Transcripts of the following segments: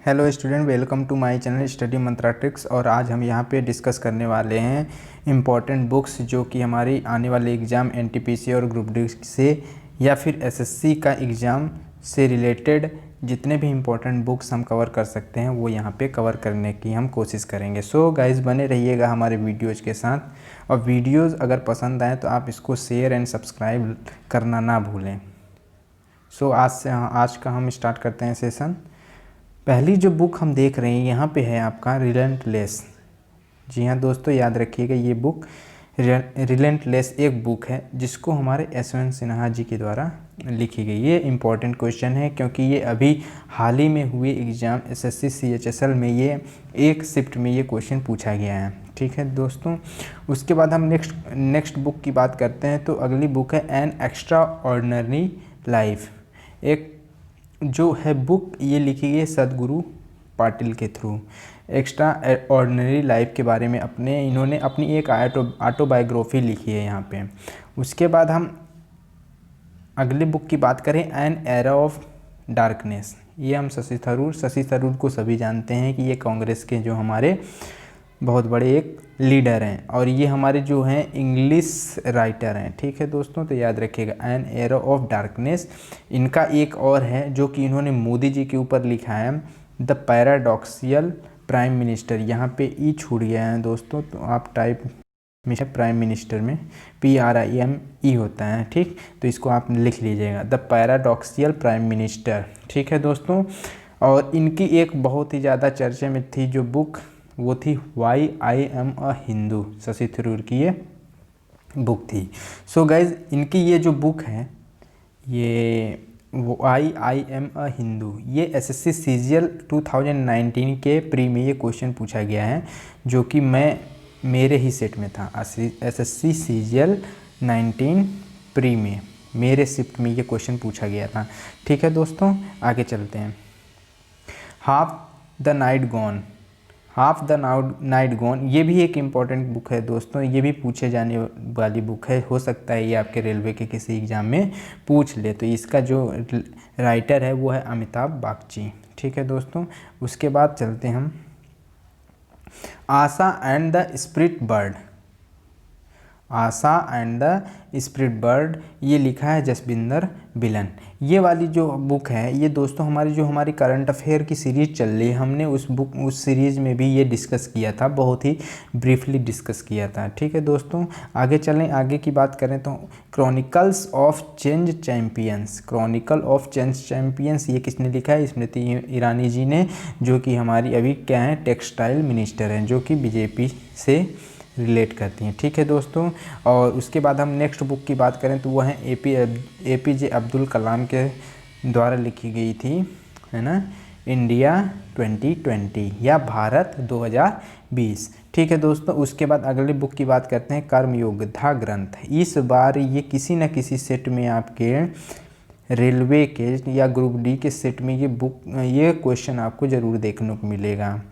Hello student, welcome to my channel study Mantra tricks. और आज हम यहाँ पे डिस्कस करने वाले हैं इम्पॉर्टेंट बुक्स जो कि हमारी आने वाले एग्ज़ाम एनटीपीसी और ग्रुप डी से या फिर एसएससी का एग्ज़ाम से रिलेटेड जितने भी इम्पोर्टेंट बुक्स हम कवर कर सकते हैं वो यहाँ पे कवर करने की हम कोशिश करेंगे। सो गाइज़, बने रहिएगा हमारे वीडियोज़ के साथ। और वीडियोज़ अगर पसंद आए तो आप इसको शेयर एंड सब्सक्राइब करना ना भूलें। सो आज का हम स्टार्ट करते हैं सेशन। पहली जो बुक हम देख रहे हैं यहाँ पे है आपका रिलेंटलेस। जी हाँ दोस्तों, याद रखिएगा ये बुक रिलेंटलेस एक बुक है जिसको हमारे यशवंत सिन्हा जी के द्वारा लिखी गई। ये इम्पॉर्टेंट क्वेश्चन है क्योंकि ये अभी हाल ही में हुए एग्ज़ाम एसएससी सीएचएसएल में ये एक शिफ्ट में ये क्वेश्चन पूछा गया है। ठीक है दोस्तों, उसके बाद हम नेक्स्ट बुक की बात करते हैं। तो अगली बुक है एन एक्स्ट्रा ऑर्डिनरी लाइफ। एक जो है बुक ये लिखी गई है सदगुरु पाटिल के थ्रू। एक्स्ट्रा ऑर्डिनरी लाइफ के बारे में इन्होंने अपनी एक ऑटोबायोग्राफी लिखी है यहाँ पे। उसके बाद हम अगली बुक की बात करें एन एरा ऑफ डार्कनेस। ये हम शशि थरूर को सभी जानते हैं कि ये कांग्रेस के जो हमारे बहुत बड़े एक लीडर हैं और ये हमारे जो हैं इंग्लिश राइटर हैं। ठीक है दोस्तों, तो याद रखिएगा एन एरा ऑफ डार्कनेस। इनका एक और है जो कि इन्होंने मोदी जी के ऊपर लिखा है, द पैराडॉक्सियल प्राइम मिनिस्टर। यहाँ पे ई छूट गया है दोस्तों, तो आप टाइप में प्राइम मिनिस्टर में PRIME होता है। ठीक, तो इसको आप लिख लीजिएगा, द पैराडॉक्सियल प्राइम मिनिस्टर। ठीक है दोस्तों, और इनकी एक बहुत ही ज़्यादा चर्चे में थी जो बुक, वो थी why I am a Hindu. Shashi Tharoor की ये बुक थी। सो गाइज, इनकी ये जो बुक है ये why I am a Hindu, ये एसएससी सीजीएल 2019 के प्री में ये क्वेश्चन पूछा गया है जो कि मेरे ही सेट में था। एसएससी सीजीएल 19 प्री में मेरे शिफ्ट में ये क्वेश्चन पूछा गया था। ठीक है दोस्तों, आगे चलते हैं। हाफ द नाइट गॉन, ये भी एक इम्पॉर्टेंट बुक है दोस्तों। ये भी पूछे जाने वाली बुक है, हो सकता है ये आपके रेलवे के किसी एग्ज़ाम में पूछ ले। तो इसका जो राइटर है वो है अमिताभ बागची। ठीक है दोस्तों, उसके बाद चलते हैं हम Asha and the spirit bird. Asha and the spirit bird ये लिखा है जसबिंदर बिलन। ये वाली जो बुक है ये दोस्तों हमारी करंट अफेयर की सीरीज़ चल रही है। हमने उस सीरीज़ में भी ये डिस्कस किया था, बहुत ही ब्रीफली डिस्कस किया था। ठीक है दोस्तों, आगे चलें। आगे की बात करें तो chronicles of change champions. Chronicle of change champions ये किसने लिखा है? स्मृति ईरानी जी ने, जो कि हमारी अभी क्या है, टेक्सटाइल मिनिस्टर हैं, जो कि बीजेपी से रिलेट करती हैं। ठीक है दोस्तों, और उसके बाद हम नेक्स्ट बुक की बात करें तो वह है APJ अब्दुल कलाम के द्वारा लिखी गई थी, है ना, इंडिया 2020 या भारत 2020। ठीक है दोस्तों, उसके बाद अगली बुक की बात करते हैं कर्मयोद्धा ग्रंथ। इस बार ये किसी न किसी सेट में आपके रेलवे के या ग्रुप डी के सेट में ये क्वेश्चन आपको ज़रूर देखने को मिलेगा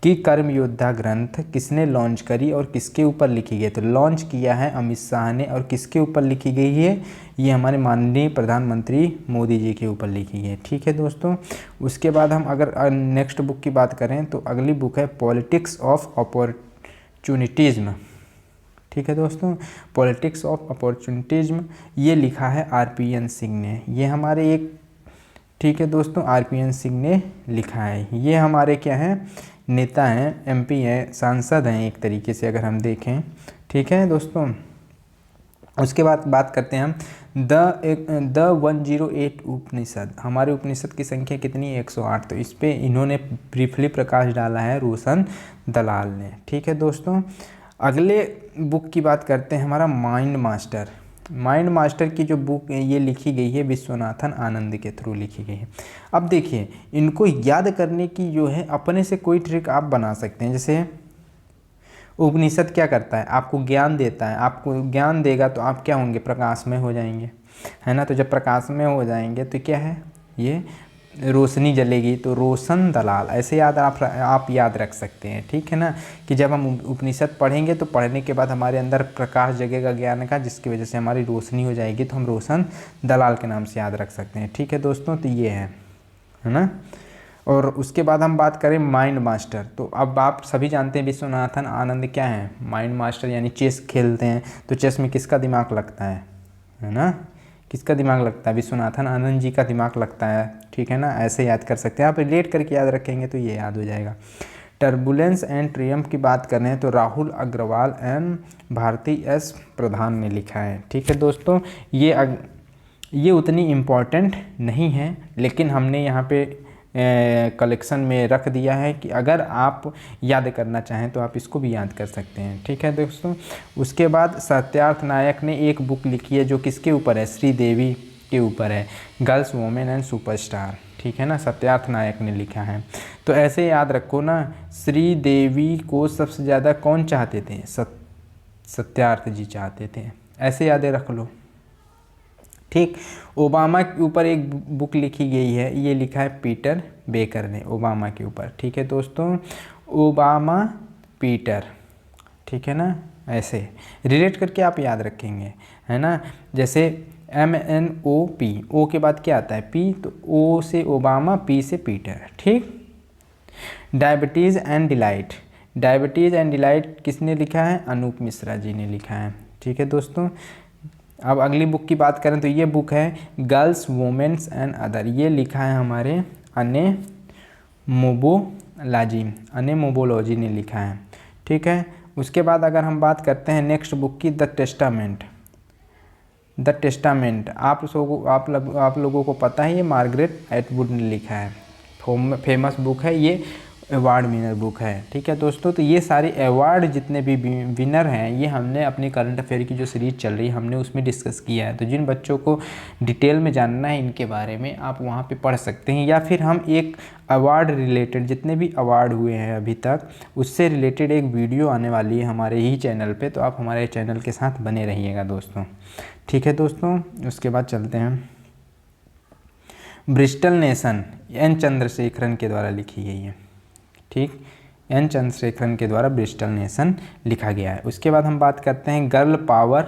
कि कर्मयोद्धा ग्रंथ किसने लॉन्च करी और किसके ऊपर लिखी गई। तो लॉन्च किया है अमित शाह ने, और किसके ऊपर लिखी गई है? ये हमारे माननीय प्रधानमंत्री मोदी जी के ऊपर लिखी गई है। ठीक है दोस्तों, उसके बाद हम अगर नेक्स्ट बुक की बात करें तो अगली बुक है पॉलिटिक्स ऑफ अपॉर्चुनिटिज्म। ठीक है दोस्तों, पॉलिटिक्स ऑफ अपॉर्चुनिटिज्म ये लिखा है RPN सिंह ने। ये हमारे एक, ठीक है दोस्तों, RPN सिंह ने लिखा है। ये हमारे क्या हैं, नेता हैं, MP हैं, सांसद हैं एक तरीके से अगर हम देखें। ठीक है दोस्तों, उसके बाद बात करते हैं हम द 108 उपनिषद। हमारे उपनिषद की संख्या कितनी है? 108। तो इस पे इन्होंने ब्रीफली प्रकाश डाला है रोशन दलाल ने। ठीक है दोस्तों, अगले बुक की बात करते हैं हमारा माइंड मास्टर की जो बुक है ये लिखी गई है विश्वनाथन आनंद के थ्रू लिखी गई है। अब देखिए, इनको याद करने की जो है अपने से कोई ट्रिक आप बना सकते हैं। जैसे उपनिषद क्या करता है? आपको ज्ञान देता है। आपको ज्ञान देगा तो आप क्या होंगे? प्रकाश में हो जाएंगे, है ना। तो जब प्रकाश में हो जाएंगे तो क्या है, ये रोशनी जलेगी। तो रोशन दलाल, ऐसे आप याद रख सकते हैं। ठीक है ना, कि जब हम उपनिषद पढ़ेंगे तो पढ़ने के बाद हमारे अंदर प्रकाश जगेगा ज्ञान का, जिसकी वजह से हमारी रोशनी हो जाएगी। तो हम रोशन दलाल के नाम से याद रख सकते हैं। ठीक है दोस्तों, तो ये है ना। और उसके बाद हम बात करें माइंड मास्टर, तो अब आप सभी जानते हैं विश्वनाथन आनंद क्या है, माइंड मास्टर यानी चेस खेलते हैं। तो चेस में किसका दिमाग लगता है ना, किसका दिमाग लगता है, विश्वनाथन आनंद जी का दिमाग लगता है, ठीक है ना। ऐसे याद कर सकते हैं आप, रिलेट करके याद रखेंगे तो ये याद हो जाएगा। टर्बुलेंस एंड ट्रियम्फ की बात कर रहे हैं तो राहुल अग्रवाल एंड भारती एस प्रधान ने लिखा है, ठीक है दोस्तों। ये उतनी इम्पॉर्टेंट नहीं है, लेकिन हमने यहाँ पे कलेक्शन में रख दिया है कि अगर आप याद करना चाहें तो आप इसको भी याद कर सकते हैं, ठीक है दोस्तों। उसके बाद सत्यार्थ नायक ने एक बुक लिखी है जो किसके ऊपर है, श्रीदेवी के ऊपर है, गर्ल्स वुमेन एंड सुपरस्टार, ठीक है ना, सत्यार्थ नायक ने लिखा है। तो ऐसे याद रखो ना, श्रीदेवी को सबसे ज़्यादा कौन चाहते थे, सत्यार्थ जी चाहते थे, ऐसे यादें रख लो, ठीक। ओबामा के ऊपर एक बुक लिखी गई है, ये लिखा है पीटर बेकर ने, ओबामा के ऊपर, ठीक है दोस्तों, ओबामा पीटर, ठीक है ना। ऐसे रिलेट करके आप याद रखेंगे, है ना। जैसे MNOP, ओ के बाद क्या आता है पी, तो ओ से ओबामा, पी से पीटर, ठीक। Diabetes and delight, diabetes and delight किसने लिखा है, अनूप मिश्रा जी ने लिखा है, ठीक है दोस्तों। अब अगली बुक की बात करें तो ये बुक है गर्ल्स वुमेन्स एंड अदर, ये लिखा है हमारे अने मोबोलॉजी ने लिखा है, ठीक है। उसके बाद अगर हम बात करते हैं नेक्स्ट बुक की, द टेस्टामेंट आप लोगों को पता है, ये मार्गरेट एटवुड ने लिखा है, फेमस बुक है, ये अवार्ड विनर बुक है, ठीक है दोस्तों। तो ये सारे अवार्ड जितने भी विनर हैं ये हमने अपनी करंट अफेयर की जो सीरीज़ चल रही है हमने उसमें डिस्कस किया है। तो जिन बच्चों को डिटेल में जानना है इनके बारे में आप वहाँ पे पढ़ सकते हैं, या फिर हम एक अवार्ड रिलेटेड जितने भी अवार्ड हुए हैं अभी तक उससे रिलेटेड एक वीडियो आने वाली है हमारे ही चैनल पर, तो आप हमारे चैनल के साथ बने रहिएगा दोस्तों, ठीक है दोस्तों। उसके बाद चलते हैं, ब्रिस्टल नेशन एन चंद्रशेखरन के द्वारा लिखी गई है, ठीक, एन चंद्रशेखरन के द्वारा ब्रिस्टल नेशन लिखा गया है। उसके बाद हम बात करते हैं गर्ल पावर,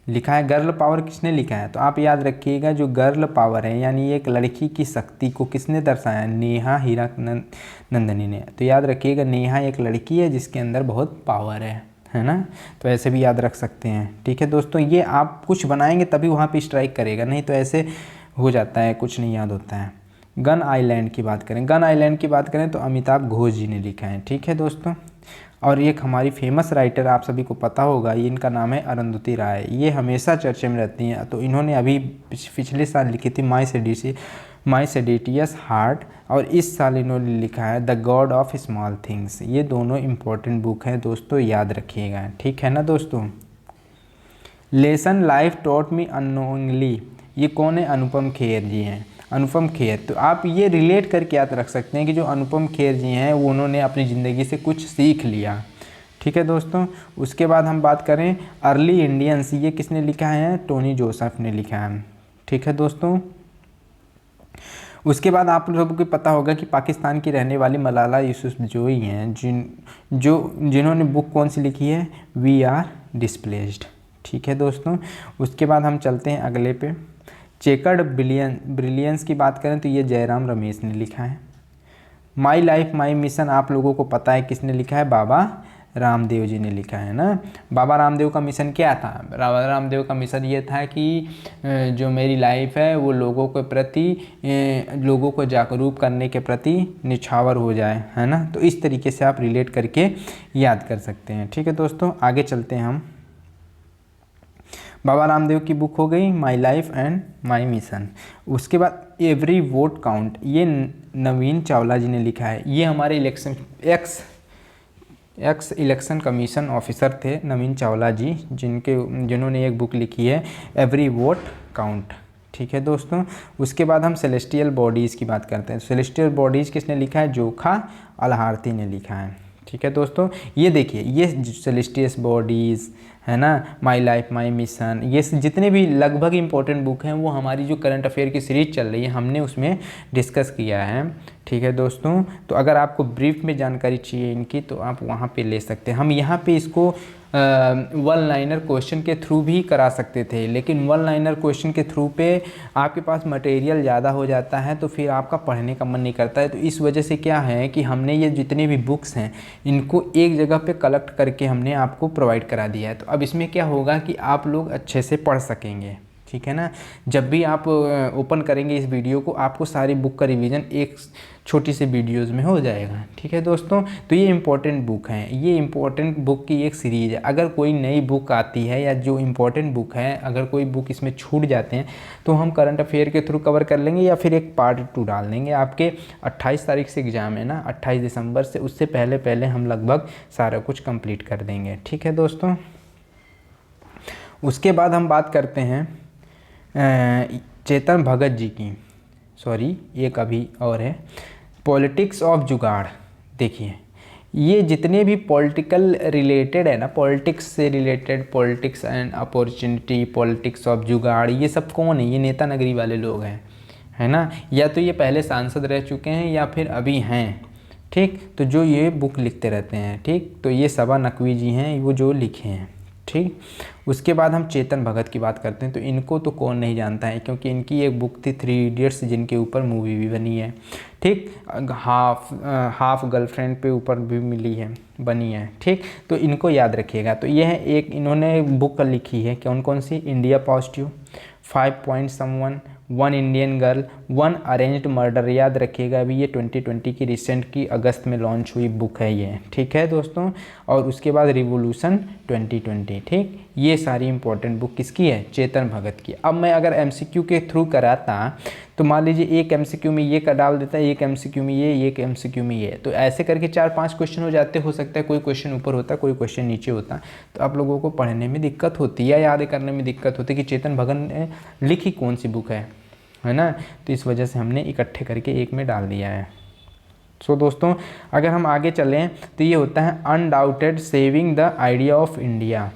लिखा है गर्ल पावर किसने लिखा है, तो आप याद रखिएगा जो गर्ल पावर है यानी एक लड़की की शक्ति को किसने दर्शाया, नेहा हीरानंदानी ने। तो याद रखिएगा नेहा एक लड़की है जिसके अंदर बहुत पावर है ना, तो ऐसे भी याद रख सकते हैं, ठीक है दोस्तों। ये आप कुछ बनाएंगे तभी वहाँ पे स्ट्राइक करेगा, नहीं तो ऐसे हो जाता है, कुछ नहीं याद होता है। गन आइलैंड की बात करें तो अमिताभ घोष जी ने लिखा है, ठीक है दोस्तों। और एक हमारी फेमस राइटर आप सभी को पता होगा, ये इनका नाम है अरुंधति राय, ये हमेशा चर्चे में रहती हैं। तो इन्होंने अभी पिछले साल लिखी थी माई सेडेटियस हार्ट, और इस साल इन्होंने लिखा है the God of small things. ये दोनों इम्पोर्टेंट बुक हैं दोस्तों, याद रखिएगा, ठीक है ना दोस्तों। Lesson life taught me unknowingly, ये कौन है, अनुपम खेर जी हैं, अनुपम खेर। तो आप ये रिलेट करके याद रख सकते हैं कि जो अनुपम खेर जी हैं वो उन्होंने अपनी ज़िंदगी से कुछ सीख लिया, ठीक है दोस्तों। उसके बाद हम बात करें अर्ली इंडियंस, ये किसने लिखा है, टोनी जोसेफ ने लिखा है, ठीक है दोस्तों। उसके बाद आप लोगों को पता होगा कि पाकिस्तान की रहने वाली मलाला यूसुफजई हैं, जिन्होंने बुक कौन सी लिखी है, वी आर डिस्प्लेस्ड, ठीक है दोस्तों। उसके बाद हम चलते हैं अगले पे, चेकर्ड ब्रिलियंस की बात करें तो ये जयराम रमेश ने लिखा है। माई लाइफ माई मिशन आप लोगों को पता है किसने लिखा है, बाबा रामदेव जी ने लिखा है ना। बाबा रामदेव का मिशन क्या था, बाबा रामदेव का मिशन ये था कि जो मेरी लाइफ है वो लोगों के प्रति, लोगों को जागरूक करने के प्रति निछावर हो जाए, है ना। तो इस तरीके से आप रिलेट करके याद कर सकते हैं, ठीक है दोस्तों। आगे चलते हैं हम, बाबा रामदेव की बुक हो गई my life and my mission. उसके बाद एवरी वोट काउंट, ये नवीन चावला जी ने लिखा है, ये हमारे एक्स इलेक्शन कमीशन ऑफिसर थे नवीन चावला जी, जिन्होंने एक बुक लिखी है एवरी वोट काउंट, ठीक है दोस्तों। उसके बाद हम सेलेस्टियल बॉडीज़ की बात करते हैं। सेलेस्टियल बॉडीज़ किसने लिखा है, जोखा अलहारती ने लिखा है, ठीक है दोस्तों। ये देखिए ये सेलेस्टियल बॉडीज़ है ना, माई लाइफ माई मिशन, ये जितने भी लगभग इम्पोर्टेंट बुक हैं वो हमारी जो करंट अफेयर की सीरीज चल रही है हमने उसमें डिस्कस किया है। ठीक है दोस्तों, तो अगर आपको ब्रीफ में जानकारी चाहिए इनकी तो आप वहाँ पे ले सकते हैं। हम यहाँ पे इसको वन लाइनर क्वेश्चन के थ्रू भी करा सकते थे, लेकिन वन लाइनर क्वेश्चन के थ्रू पे आपके पास मटेरियल ज़्यादा हो जाता है तो फिर आपका पढ़ने का मन नहीं करता है। तो इस वजह से क्या है कि हमने ये जितने भी बुक्स हैं इनको एक जगह पे कलेक्ट करके हमने आपको प्रोवाइड करा दिया है। तो अब इसमें क्या होगा कि आप लोग अच्छे से पढ़ सकेंगे। ठीक है ना, जब भी आप ओपन करेंगे इस वीडियो को आपको सारी बुक का रिवीजन एक छोटी सी वीडियोज़ में हो जाएगा। ठीक है दोस्तों, तो ये इम्पोर्टेंट बुक हैं, ये इम्पोर्टेंट बुक की एक सीरीज़ है। अगर कोई नई बुक आती है या जो इम्पोर्टेंट बुक है अगर कोई बुक इसमें छूट जाते हैं तो हम करंट अफेयर के थ्रू कवर कर लेंगे या फिर एक पार्ट 2 डाल देंगे। आपके 28 तारीख से एग्ज़ाम है ना, 28 दिसंबर से, उससे पहले पहले हम लगभग सारा कुछ कंप्लीट कर देंगे। ठीक है दोस्तों, उसके बाद हम बात करते हैं चेतन भगत जी की, सॉरी एक अभी और है, पॉलिटिक्स ऑफ जुगाड़। देखिए ये जितने भी पॉलिटिकल रिलेटेड है ना, पॉलिटिक्स से related, politics and opportunity, politics of जुगाड़, ये सब कौन है? ये नेता नगरी वाले लोग हैं, है ना, या तो ये पहले सांसद रह चुके हैं या फिर अभी हैं। ठीक, तो जो ये बुक लिखते रहते हैं, ठीक, तो ये सबा नकवी जी हैं वो जो लिखे हैं। ठीक, उसके बाद हम चेतन भगत की बात करते हैं। तो इनको तो कौन नहीं जानता है, क्योंकि इनकी एक बुक थी 3 इडियट्स जिनके ऊपर मूवी भी बनी है। ठीक, हाफ गर्लफ्रेंड पे ऊपर भी मिली है, बनी है। ठीक, तो इनको याद रखिएगा। तो यह एक इन्होंने बुक लिखी है, कौन कौन सी? India positive, 5 point someone, 1 Indian girl, 1 arranged murder. याद रखिएगा, अभी ये 2020 की रिसेंट की अगस्त में लॉन्च हुई बुक है ये। ठीक है दोस्तों, और उसके बाद रिवोल्यूशन 2020। ठीक, ये सारी इंपॉर्टेंट बुक किसकी है? चेतन भगत की। अब मैं अगर एमसीक्यू के थ्रू कराता तो मान लीजिए एक एमसीक्यू में ये का डाल देता है, एक एमसीक्यू में ये, एक एमसीक्यू में ये, तो ऐसे करके 4-5 क्वेश्चन हो जाते। हो सकता है कोई क्वेश्चन ऊपर होता, कोई क्वेश्चन नीचे होता, तो आप लोगों को पढ़ने में दिक्कत होती है या याद करने में दिक्कत होती है कि चेतन भगत ने लिखी कौन सी बुक है ना। तो इस वजह से हमने इकट्ठे करके एक में डाल दिया है। सो दोस्तों, अगर हम आगे चलें तो ये होता है undaunted saving the idea of India.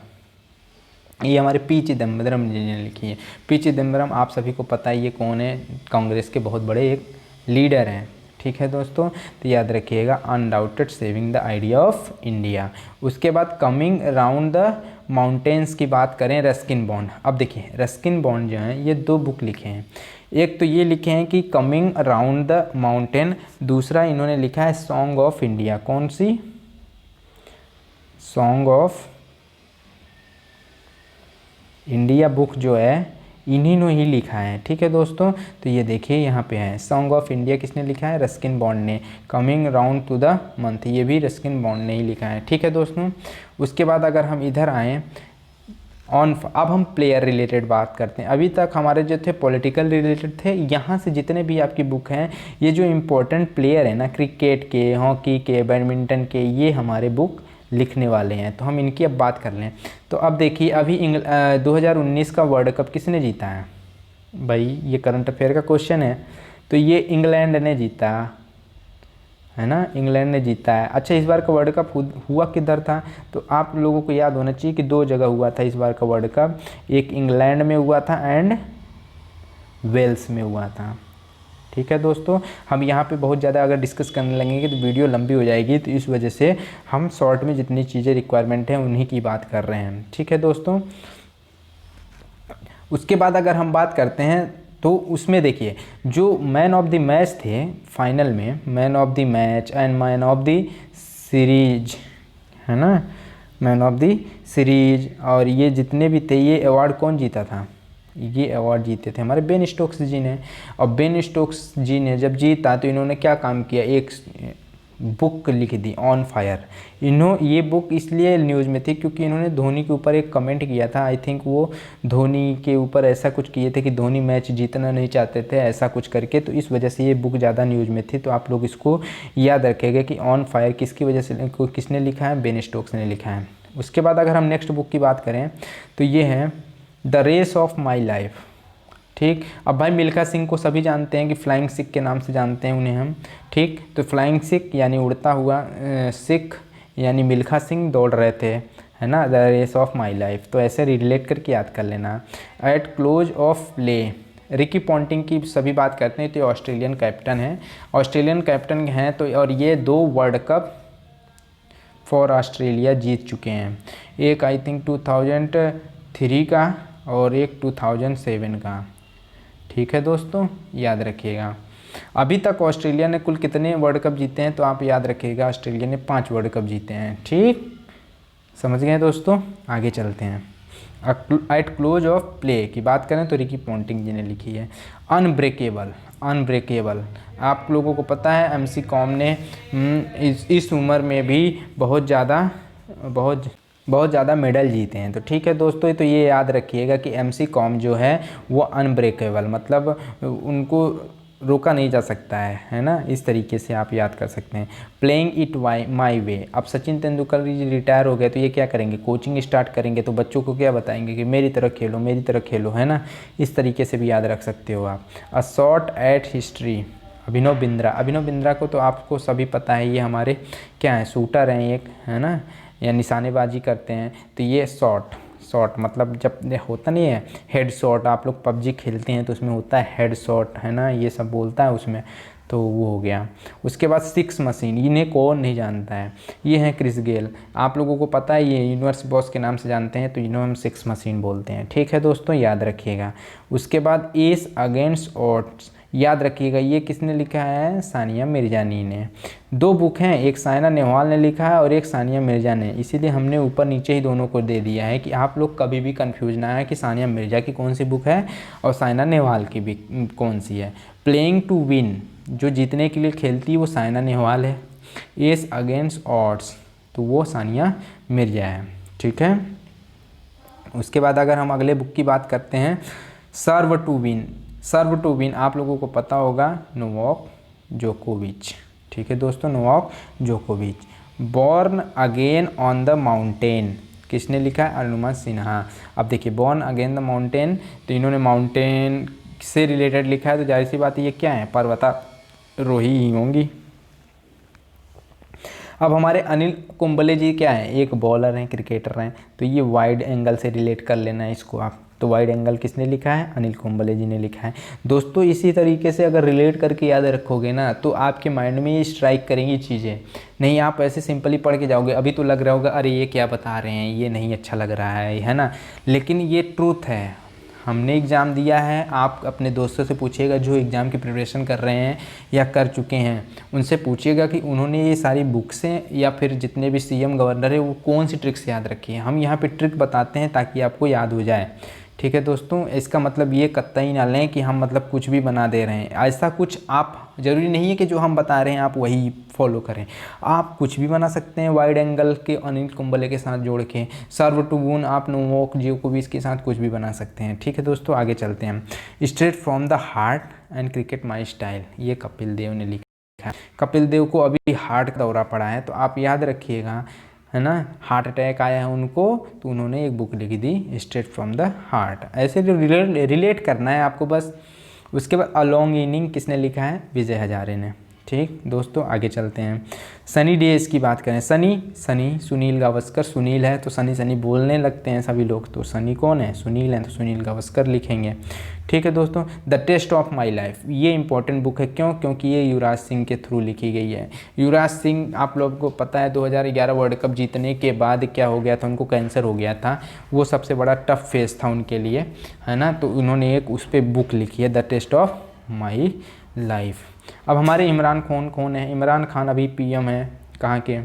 ये हमारे पी चिदम्बरम जी ने लिखी है। पी चिदम्बरम आप सभी को पता है ये कौन है, कांग्रेस के बहुत बड़े एक लीडर हैं। ठीक है दोस्तों, तो याद रखिएगा undaunted saving the idea of India. उसके बाद कमिंग अराउंड द माउंटेन्स की बात करें, रस्किन बॉन्ड। अब देखिए रस्किन बॉन्ड जो हैं ये 2 बुक लिखे हैं। एक तो ये लिखे हैं कि कमिंग अराउंड द माउंटेन, दूसरा इन्होंने लिखा है सॉन्ग ऑफ इंडिया। कौन सी? सॉन्ग ऑफ इंडिया बुक जो है इन्हीं ने ही लिखा है। ठीक है दोस्तों, तो ये देखिए यहाँ पे है सॉन्ग ऑफ इंडिया किसने लिखा है? रस्किन बॉन्ड ने। Coming round to the month, ये भी रस्किन बॉन्ड ने ही लिखा है। ठीक है दोस्तों, उसके बाद अगर हम इधर आएँ अब हम प्लेयर रिलेटेड बात करते हैं। अभी तक हमारे जो थे पॉलिटिकल रिलेटेड थे, यहाँ से जितने भी आपकी बुक हैं ये जो इम्पोर्टेंट प्लेयर है ना, क्रिकेट के, हॉकी के, बैडमिंटन के, ये हमारे बुक लिखने वाले हैं। तो हम इनकी अब बात कर लें। तो अब देखिए अभी 2019 का वर्ल्ड कप किसने जीता है? भाई ये करंट अफेयर का क्वेश्चन है। तो ये इंग्लैंड ने जीता है ना, इंग्लैंड ने जीता है। अच्छा, इस बार का वर्ल्ड कप हुआ किधर था? तो आप लोगों को याद होना चाहिए कि 2 जगह हुआ था इस बार का वर्ल्ड कप। एक इंग्लैंड में हुआ था एंड वेल्स में हुआ था। ठीक है दोस्तों, हम यहाँ पे बहुत ज़्यादा अगर डिस्कस करने लगेंगे तो वीडियो लंबी हो जाएगी, तो इस वजह से हम शॉर्ट में जितनी चीज़ें रिक्वायरमेंट हैं उन्हीं की बात कर रहे हैं। ठीक है दोस्तों, उसके बाद अगर हम बात करते हैं तो उसमें देखिए जो मैन ऑफ द मैच थे फाइनल में, man of the match and man of the series, है ना, मैन ऑफ द सीरीज, और ये जितने भी थे ये अवार्ड कौन जीता था? ये अवार्ड जीते थे हमारे बेन स्टोक्स जी ने। और बेन स्टोक्स जी ने जब जीता तो इन्होंने क्या काम किया? एक बुक लिख दी, ऑन फायर। ये बुक इसलिए न्यूज़ में थी क्योंकि इन्होंने धोनी के ऊपर एक कमेंट किया था। आई थिंक वो धोनी के ऊपर ऐसा कुछ किए थे कि धोनी मैच जीतना नहीं चाहते थे, ऐसा कुछ करके, तो इस वजह से ये बुक ज़्यादा न्यूज़ में थी। तो आप लोग इसको याद रखेंगे कि ऑन फायर किसकी वजह से, किसने लिखा है? बेन स्टोक्स ने लिखा है। उसके बाद अगर हम नेक्स्ट बुक की बात करें तो ये है the race of my life. ठीक, अब भाई मिल्खा सिंह को सभी जानते हैं कि फ्लाइंग सिख के नाम से जानते हैं उन्हें हम। ठीक, तो फ्लाइंग सिख यानी उड़ता हुआ सिख, यानी मिल्खा सिंह दौड़ रहे थे, है ना, the race of my life. तो ऐसे रिलेट करके याद कर लेना। At close of play, Ricky Ponting की सभी बात करते हैं तो ये ऑस्ट्रेलियन कैप्टन है, ऑस्ट्रेलियन कैप्टन हैं तो, और ये 2 वर्ल्ड कप फॉर ऑस्ट्रेलिया जीत चुके हैं। एक आई थिंक 2003 का और एक 2007 का। ठीक है दोस्तों, याद रखिएगा। अभी तक ऑस्ट्रेलिया ने कुल कितने वर्ल्ड कप जीते हैं, तो आप याद रखिएगा ऑस्ट्रेलिया ने 5 वर्ल्ड कप जीते हैं। ठीक, समझ गए दोस्तों। आगे चलते हैं। एट क्लोज ऑफ प्ले की बात करें तो रिकी पॉन्टिंग जी ने लिखी है। अनब्रेकेबल, अनब्रेकेबल आप लोगों को पता है एमसी कॉम ने इस उम्र में भी बहुत ज़्यादा मेडल जीते हैं। तो ठीक है दोस्तों, तो ये याद रखिएगा कि एमसी कॉम जो है वो अनब्रेकेबल, मतलब उनको रोका नहीं जा सकता है ना, इस तरीके से आप याद कर सकते हैं। प्लेइंग इट माई वे, अब सचिन तेंदुलकर जी रिटायर हो गए तो ये क्या करेंगे, कोचिंग स्टार्ट करेंगे, तो बच्चों को क्या बताएंगे कि मेरी तरह खेलो, मेरी तरह खेलो, है ना, इस तरीके से भी याद रख सकते हो आप। A shot at history, Abhinav Bindra, Abhinav Bindra को तो आपको सभी पता है, ये हमारे क्या है, शूटर हैं एक, है ना, या निशानेबाजी करते हैं। तो ये शॉट मतलब जब होता नहीं है हेड शॉट, आप लोग पबजी खेलते हैं तो उसमें होता है हेड शॉट, है ना, ये सब बोलता है उसमें, तो वो हो गया। उसके बाद 6 मशीन, इन्हें कौन नहीं जानता है, ये हैं क्रिस गेल, आप लोगों को पता है, ये यूनिवर्स बॉस के नाम से जानते हैं, तो इन्हें हम 6 मशीन बोलते हैं। ठीक है दोस्तों, याद रखिएगा। उसके बाद एस अगेंस्ट ऑड्स, याद रखिएगा, ये किसने लिखा है, सानिया मिर्जानी ने। 2 बुक हैं, एक साइना नेहवाल ने लिखा है और एक सानिया मिर्जा ने, इसीलिए हमने ऊपर नीचे ही दोनों को दे दिया है कि आप लोग कभी भी कंफ्यूज ना है कि सानिया मिर्जा की कौन सी बुक है और साइना नेहवाल की भी कौन सी है। प्लेइंग टू विन, जो जीतने के लिए खेलती है वो साइना नेहवाल है। एस अगेंस्ट ऑड्स, तो वो सानिया मिर्जा है। ठीक है, उसके बाद अगर हम अगले बुक की बात करते हैं, serve to win, serve to win आप लोगों को पता होगा, नोवाक जोकोविच। ठीक है दोस्तों, नोवाक जोकोविच। Born again on the mountain, किसने लिखा है, अनुमान सिन्हा। अब देखिए, बॉर्न अगेन द माउंटेन, तो इन्होंने माउंटेन से रिलेटेड लिखा है, तो जाहिर सी बात है ये क्या है, पर्वतारोही ही होंगी। अब हमारे अनिल कुंबले जी क्या है, एक बॉलर हैं, क्रिकेटर हैं, तो ये वाइड एंगल से रिलेट कर लेना है इसको आप। तो वाइड एंगल किसने लिखा है, अनिल कुंबले जी ने लिखा है। दोस्तों इसी तरीके से अगर रिलेट करके याद रखोगे ना, तो आपके माइंड में ये स्ट्राइक करेंगी चीज़ें, नहीं आप ऐसे सिंपली पढ़ के जाओगे, अभी तो लग रहा होगा अरे ये क्या बता रहे हैं, ये नहीं अच्छा लग रहा है ना, लेकिन ये ट्रूथ है। हमने एग्ज़ाम दिया है, आप अपने दोस्तों से पूछिएगा जो एग्ज़ाम की प्रिपरेशन कर रहे हैं या कर चुके हैं, उनसे पूछिएगा कि उन्होंने ये सारी बुक्सें या फिर जितने भी सीएम गवर्नर है वो कौन सी ट्रिक्स याद रखी है। हम यहाँ पे ट्रिक बताते हैं ताकि आपको याद हो जाए। ठीक है दोस्तों, इसका मतलब ये कतई ना लें कि हम मतलब कुछ भी बना दे रहे हैं, ऐसा कुछ आप ज़रूरी नहीं है कि जो हम बता रहे हैं आप वही फॉलो करें, आप कुछ भी बना सकते हैं। वाइड एंगल के अनिल कुंबले के साथ जोड़ के, सर्व टू विन आप नोवाक जोकोविच के साथ कुछ भी बना सकते हैं। ठीक है दोस्तों, आगे चलते हैं। Straight from the heart and cricket my style, ये कपिल देव ने लिखा है। कपिल देव को अभी हार्ट का दौरा पड़ा है, तो आप याद रखिएगा, है ना, हार्ट अटैक आया है उनको, तो उन्होंने एक बुक लिख दी स्ट्रेट फ्रॉम द हार्ट, ऐसे जो रिलेट करना है आपको बस। उसके बाद अ लॉन्ग इनिंग किसने लिखा है, विजय हजारे ने। ठीक दोस्तों, आगे चलते हैं। सनी डेज की बात करें, सनी सुनील गावस्कर, सुनील है तो सनी बोलने लगते हैं सभी लोग, तो सनी कौन है, सुनील है, तो सुनील गावस्कर लिखेंगे। ठीक है दोस्तों, the test of my life, ये इंपॉर्टेंट बुक है, क्यों, क्योंकि ये युवराज सिंह के थ्रू लिखी गई है। युवराज सिंह आप लोगों को पता है 2011 वर्ल्ड कप जीतने के बाद क्या हो गया था, उनको कैंसर हो गया था, वो सबसे बड़ा टफ फेस था उनके लिए, है ना, तो उन्होंने एक उस पर बुक लिखी है, the test of my life. अब हमारे इमरान खान कौन है, इमरान खान अभी पीएम है, कहाँ के,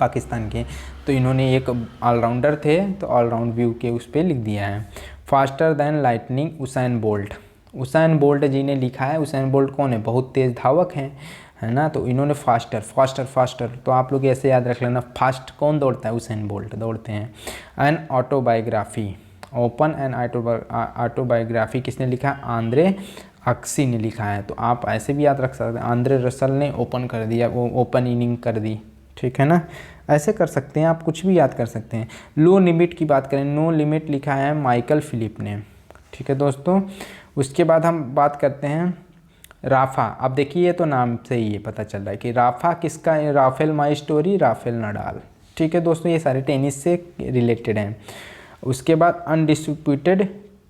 पाकिस्तान के, तो इन्होंने एक ऑलराउंडर थे तो ऑलराउंड व्यू के उस पर लिख दिया है। Faster than lightning Usain Bolt, Usain Bolt ji ने लिखा है। उसैन बोल्ट कौन है, बहुत तेज़ धावक हैं, है ना, तो इन्होंने फास्टर, तो आप लोग ऐसे याद रख लेना, फास्ट कौन दौड़ता है, उसैन बोल्ट दौड़ते हैं। An autobiography, open and autobiography किसने लिखा है, आंद्रे अक्सी ने लिखा है, तो आप ऐसे भी याद रख सकते हैं, आंद्रे रसल ने ओपन कर दिया, वो ओपन इनिंग कर दी। ठीक है ना, ऐसे कर सकते हैं आप, कुछ भी याद कर सकते हैं। लो लिमिट की बात करें, नो लिमिट लिखा है माइकल फिलिप ने। ठीक है दोस्तों, उसके बाद हम बात करते हैं राफा। अब देखिए, ये तो नाम से ही ये पता चल रहा है कि राफा किसका है, Rafael my story, Rafael Nadal. ठीक है दोस्तों, ये सारे टेनिस से रिलेटेड हैं। उसके बाद अनडिस्प्यूटेड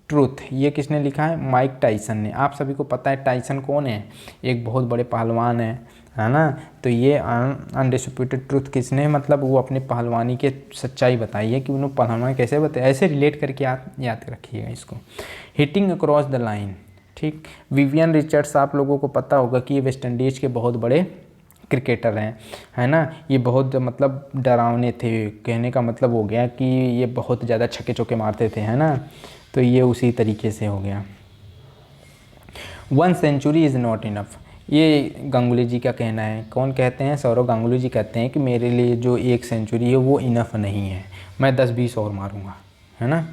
ट्रूथ, ये किसने लिखा है? माइक टाइसन ने। आप सभी को पता है टाइसन कौन है, एक बहुत बड़े पहलवान है ना। तो ये अनडिस्प्यूटेड ट्रूथ किसने, मतलब वो अपने पहलवानी के सच्चाई बताई है कि उन्होंने पहलवानी कैसे बताया, ऐसे रिलेट करके आप याद रखिएगा इसको। हिटिंग अक्रॉस द लाइन, ठीक। विवियन रिचर्ड्स आप लोगों को पता होगा कि ये वेस्ट इंडीज़ के बहुत बड़े क्रिकेटर हैं, है ना। ये बहुत मतलब डरावने थे, कहने का मतलब हो गया कि ये बहुत ज़्यादा छक्के चौके मारते थे, है ना। तो ये उसी तरीके से हो गया। 1 सेंचुरी इज़ नॉट इनफ, ये गांगुली जी का कहना है। कौन कहते हैं? सौरव गांगुली जी कहते हैं कि मेरे लिए जो 1 सेंचुरी है वो इनफ नहीं है, मैं 10-20 और मारूंगा, है ना,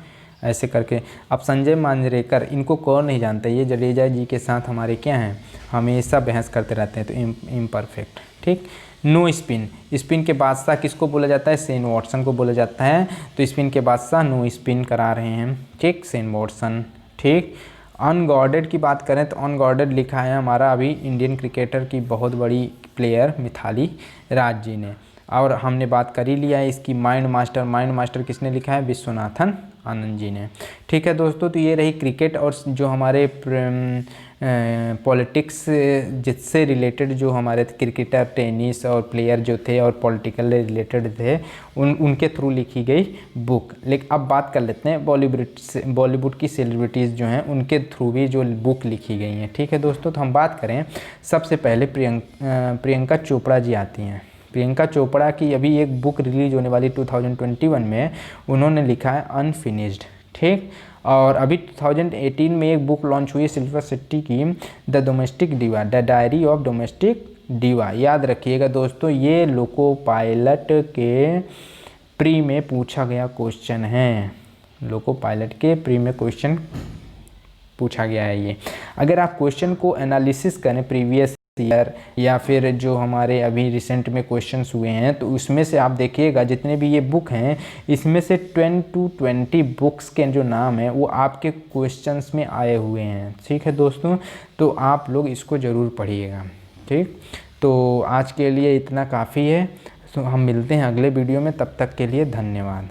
ऐसे करके। अब संजय मांजरेकर, इनको कौन नहीं जानता, ये जडेजा जी के साथ हमारे क्या हैं, हमेशा बहस करते रहते हैं, तो इम्परफेक्ट, ठीक। नो स्पिन, स्पिन के बादशाह किसको बोला जाता है? शेन वॉटसन को बोला जाता है। तो स्पिन के बादशाह नो स्पिन करा रहे हैं, ठीक, शेन वॉटसन, ठीक। अनगॉर्डेड की बात करें तो अनगॉर्डेड लिखा है हमारा अभी इंडियन क्रिकेटर की बहुत बड़ी प्लेयर मिथाली राज जी ने। और हमने बात कर ही लिया है इसकी माइंड मास्टर किसने लिखा है? विश्वनाथन आनंद जी ने, ठीक है दोस्तों। तो ये रही क्रिकेट और जो हमारे पॉलिटिक्स जिससे रिलेटेड जो हमारे क्रिकेटर, टेनिस और प्लेयर जो थे और पॉलिटिकल रिलेटेड थे उनके थ्रू लिखी गई बुक। लेकिन अब बात कर लेते हैं बॉलीवुड की सेलिब्रिटीज़ जो हैं उनके थ्रू भी जो बुक लिखी गई हैं, ठीक है दोस्तों। तो हम बात करें, सबसे पहले प्रियंका चोपड़ा जी आती हैं। प्रियंका चोपड़ा की अभी एक बुक रिलीज होने वाली 2021 में, उन्होंने लिखा है अनफिनिश्ड, ठीक। और अभी 2018 में एक बुक लॉन्च हुई है सिल्वर सिटी की, the domestic diva, the diary of domestic diva. याद रखिएगा दोस्तों, ये लोको पायलट के प्री में पूछा गया क्वेश्चन है, लोको पायलट के प्री में क्वेश्चन पूछा गया है ये। अगर आप क्वेश्चन को एनालिसिस करें प्रीवियस ईयर या फिर जो हमारे अभी रिसेंट में क्वेश्चंस हुए हैं, तो उसमें से आप देखिएगा जितने भी ये बुक हैं, इसमें से 10 to 20 बुक्स के जो नाम हैं वो आपके क्वेश्चंस में आए हुए हैं, ठीक है दोस्तों। तो आप लोग इसको ज़रूर पढ़िएगा, ठीक। तो आज के लिए इतना काफ़ी है, तो हम मिलते हैं अगले वीडियो में, तब तक के लिए धन्यवाद।